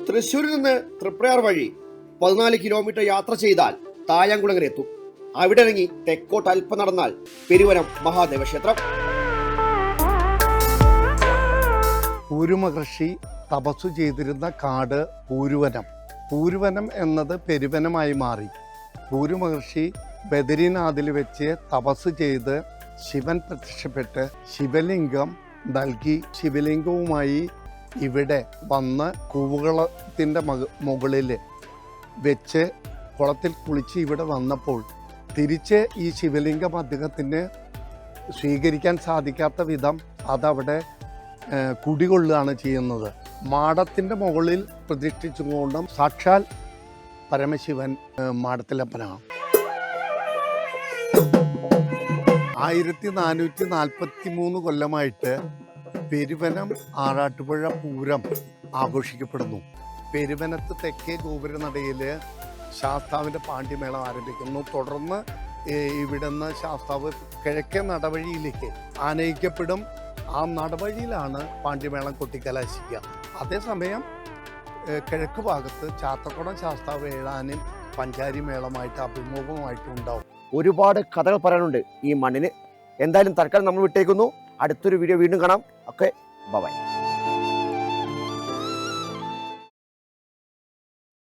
തൃശ്ശൂരിൽ നിന്ന് തൃപ്രയാർ വഴി 14 കിലോമീറ്റർ യാത്ര ചെയ്താൽ തായാങ്കുളങ്ങര എത്തും. അവിടെ ഇറങ്ങി തെക്കോട്ട് അല്പം നടന്നാൽ പെരുവനം മഹാദേവ ക്ഷേത്രം. പൂരുമഹർഷി തപസ്സു ചെയ്തിരുന്ന കാട് പൂരുവനം. പൂരുവനം എന്നത് പെരുവനമായി മാറി. പൂരുമഹർഷി ബദരിനാഥിൽ വെച്ച് തപസ് ചെയ്ത് ശിവൻ പ്രത്യക്ഷപ്പെട്ട് ശിവലിംഗം നൽകി. ശിവലിംഗവുമായി ഇവിടെ വന്ന് കൂവുകളത്തിൻ്റെ മുകളിൽ വെച്ച് കുളത്തിൽ കുളിച്ച് ഇവിടെ വന്നപ്പോൾ തിരിച്ച് ഈ ശിവലിംഗം അദ്ദേഹത്തിന് സ്വീകരിക്കാൻ സാധിക്കാത്ത വിധം അതവിടെ കുടികൊള്ളുകയാണ് ചെയ്യുന്നത്. മാടത്തിൻ്റെ മുകളിൽ പ്രതിഷ്ഠിച്ചുകൊണ്ടും സാക്ഷാൽ പരമശിവൻ മാടത്തിലപ്പനാണ്. 1443 കൊല്ലമായിട്ട് പെരുവനം ആറാട്ടുപുഴ പൂരം ആഘോഷിക്കപ്പെടുന്നു. പെരുവനത്ത് തെക്കേ ഗോപുരനടയിൽ ശാസ്താവിൻ്റെ പാണ്ഡ്യമേളം ആരംഭിക്കുന്നു. തുടർന്ന് ഇവിടുന്ന് ശാസ്താവ് കിഴക്കേ നടവഴിയിലേക്ക് ആനയിക്കപ്പെടും. ആ നടവഴിയിലാണ് പാണ്ഡ്യമേളം കൊട്ടിക്കലാശിക്കുക. അതേസമയം കിഴക്ക് ഭാഗത്ത് ചാത്തക്കുളം ശാസ്താവ് ഏഴാനും പഞ്ചാരി മേളമായിട്ട് അഭിമുഖമായിട്ട് ഉണ്ടാവും. ഒരുപാട് കഥകൾ പറയാനുണ്ട് ഈ മണ്ണിന്. എന്തായാലും തൽക്കാലം നമ്മൾ വിട്ടേക്കുന്നു. അടുത്തൊരു വീഡിയോ വീണ്ടും കാണാം. Okay, by.